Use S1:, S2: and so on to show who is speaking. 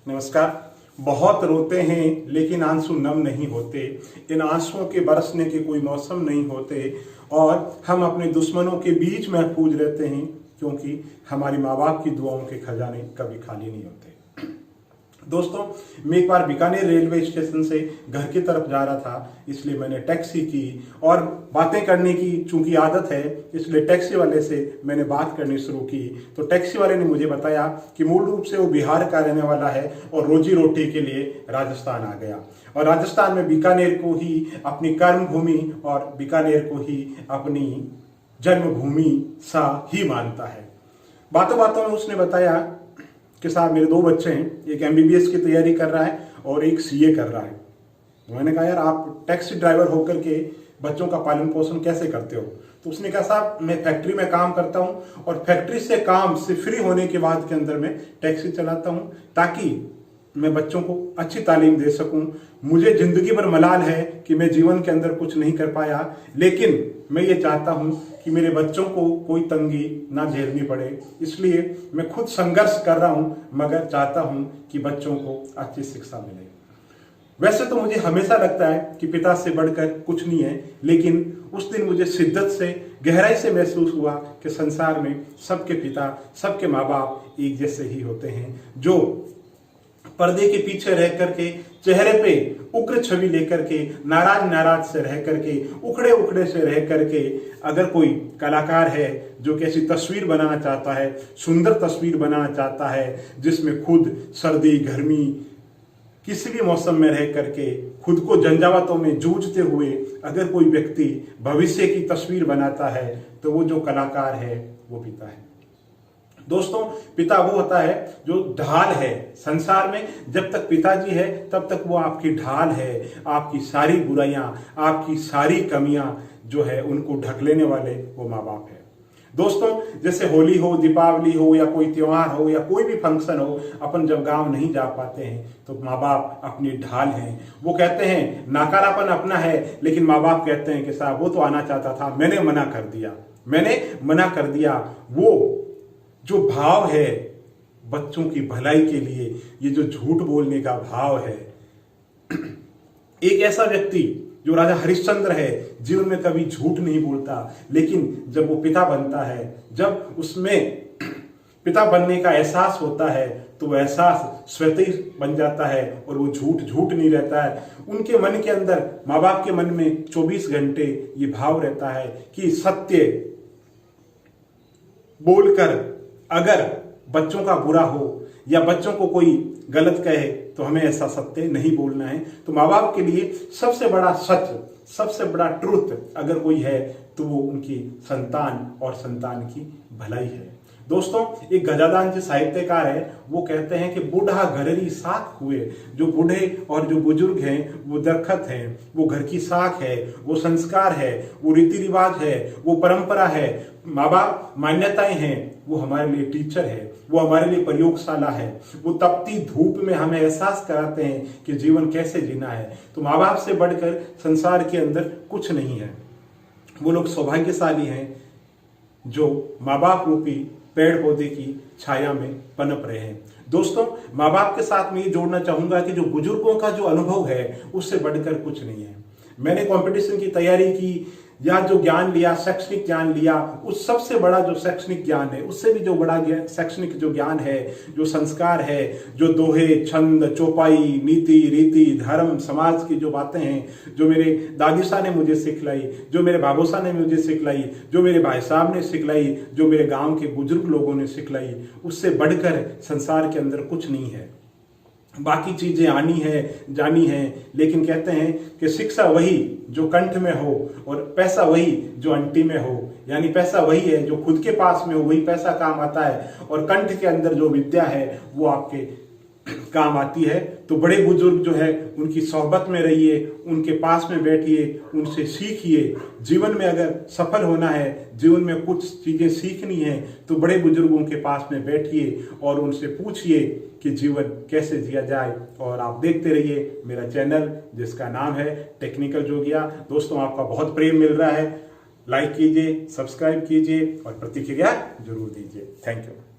S1: नमस्कार। बहुत रोते हैं लेकिन आंसू नम नहीं होते। इन आंसुओं के बरसने के कोई मौसम नहीं होते और हम अपने दुश्मनों के बीच महफूज रहते हैं, क्योंकि हमारे माँ बाप की दुआओं के खजाने कभी खाली नहीं होते। दोस्तों, मैं एक बार बीकानेर रेलवे स्टेशन से घर की तरफ जा रहा था, इसलिए मैंने टैक्सी की और बातें करने की चूंकि आदत है, इसलिए टैक्सी वाले से मैंने बात करनी शुरू की। तो टैक्सी वाले ने मुझे बताया कि मूल रूप से वो बिहार का रहने वाला है और रोजी रोटी के लिए राजस्थान आ गया और राजस्थान में बीकानेर को ही अपनी कर्म भूमि और बीकानेर को ही अपनी जन्मभूमि सा ही मानता है। बातों बातों में उसने बताया कि साहब मेरे 2 बच्चे हैं, एक MBBS की तैयारी कर रहा है और एक CA कर रहा है। मैंने कहा यार, आप टैक्सी ड्राइवर होकर के बच्चों का पालन पोषण कैसे करते हो? तो उसने कहा साहब मैं फैक्ट्री में काम करता हूं और फैक्ट्री से काम से फ्री होने के बाद के अंदर मैं टैक्सी चलाता हूं ताकि मैं बच्चों को अच्छी तालीम दे सकूं। मुझे जिंदगी भर मलाल है कि मैं जीवन के अंदर कुछ नहीं कर पाया, लेकिन मैं ये चाहता हूं कि मेरे बच्चों को कोई तंगी ना झेलनी पड़े, इसलिए मैं खुद संघर्ष कर रहा हूं, मगर चाहता हूं कि बच्चों को अच्छी शिक्षा मिले। वैसे तो मुझे हमेशा लगता है कि पिता से बढ़कर कुछ नहीं है, लेकिन उस दिन मुझे शिद्दत से गहराई से महसूस हुआ कि संसार में सबके पिता, सबके माँ बाप एक जैसे ही होते हैं, जो पर्दे के पीछे रह करके चेहरे पे उग्र छवि लेकर के नाराज से रह करके उखड़े से रह करके अगर कोई कलाकार है जो कैसी तस्वीर बनाना चाहता है, सुंदर तस्वीर बनाना चाहता है, जिसमें खुद सर्दी गर्मी किसी भी मौसम में रह करके खुद को झंझावातों में जूझते हुए अगर कोई व्यक्ति भविष्य की तस्वीर बनाता है, तो वो जो कलाकार है वो पिता है। दोस्तों, पिता वो होता है जो ढाल है संसार में। जब तक पिताजी है तब तक वो आपकी ढाल है, आपकी सारी बुराइयां, आपकी सारी कमियां जो है उनको ढक लेने वाले वो माँ बाप है। दोस्तों, जैसे होली हो, दीपावली हो या कोई त्योहार हो या कोई भी फंक्शन हो, अपन जब गांव नहीं जा पाते हैं तो माँ बाप अपनी ढाल हैं। वो कहते हैं नाकारापन अपना है, लेकिन माँ बाप कहते हैं कि साहब वो तो आना चाहता था, मैंने मना कर दिया। वो जो भाव है बच्चों की भलाई के लिए, ये जो झूठ बोलने का भाव है, एक ऐसा व्यक्ति जो राजा हरिश्चंद्र है, जीवन में कभी झूठ नहीं बोलता, लेकिन जब वो पिता बनता है, जब उसमें पिता बनने का एहसास होता है, तो वो एहसास स्वतः ही बन जाता है और वो झूठ नहीं रहता है। उनके मन के अंदर, माँ बाप के मन में 24 घंटे ये भाव रहता है कि सत्य बोलकर अगर बच्चों का बुरा हो या बच्चों को कोई गलत कहे तो हमें ऐसा सत्य नहीं बोलना है। तो माँ बाप के लिए सबसे बड़ा सच, सबसे बड़ा ट्रुथ अगर कोई है तो वो उनकी संतान और संतान की भलाई है। दोस्तों, एक गजादान जी साहित्यकार है, वो कहते हैं कि बूढ़ा घरेरी साख हुए। जो बूढ़े और जो बुजुर्ग हैं वो दरखत हैं, वो घर की साख है, वो संस्कार है, वो रीति रिवाज है, वो परंपरा है, माँ बाप मान्यताएं हैं, वो हमारे लिए टीचर है, वो हमारे लिए प्रयोगशाला है। वो तपती धूप में हमें एहसास कराते हैं कि जीवन कैसे जीना है। तो माँ बाप से बढ़कर संसार के अंदर कुछ नहीं है। वो लोग सौभाग्यशाली हैं जो माँ बाप रूपी पेड़ पौधे की छाया में पनप रहे हैं। दोस्तों, माँ बाप के साथ में ये जोड़ना चाहूंगा कि जो बुजुर्गों का जो अनुभव है उससे बढ़कर कुछ नहीं है। मैंने कंपटीशन की तैयारी की या जो ज्ञान लिया, शैक्षणिक ज्ञान लिया, उस सबसे बड़ा जो शैक्षणिक ज्ञान है, उससे भी जो बड़ा शैक्षणिक जो ज्ञान है, जो संस्कार है, जो दोहे, छंद, चौपाई, नीति, रीति, धर्म, समाज की जो बातें हैं, जो मेरे दादी साहब ने मुझे सिखलाई, जो मेरे बाबू साहब ने मुझे सिखलाई, जो मेरे भाई साहब ने सिखलाई, जो मेरे गांव के बुजुर्ग लोगों ने सिखलाई, उससे बढ़कर संसार के अंदर कुछ नहीं है। बाकी चीजें आनी है, जानी है, लेकिन कहते हैं कि शिक्षा वही जो कंठ में हो और पैसा वही जो अंटी में हो। यानी पैसा वही है जो खुद के पास में हो, वही पैसा काम आता है, और कंठ के अंदर जो विद्या है वो आपके काम आती है। तो बड़े बुजुर्ग जो है उनकी सोहबत में रहिए, उनके पास में बैठिए, उनसे सीखिए। जीवन में अगर सफल होना है, जीवन में कुछ चीजें सीखनी है, तो बड़े बुजुर्गों के पास में बैठिए और उनसे पूछिए कि जीवन कैसे जिया जाए। और आप देखते रहिए मेरा चैनल जिसका नाम है टेक्निकल जोगिया। दोस्तों, आपका बहुत प्रेम मिल रहा है, लाइक कीजिए, सब्सक्राइब कीजिए और प्रतिक्रिया जरूर दीजिए। Thank you.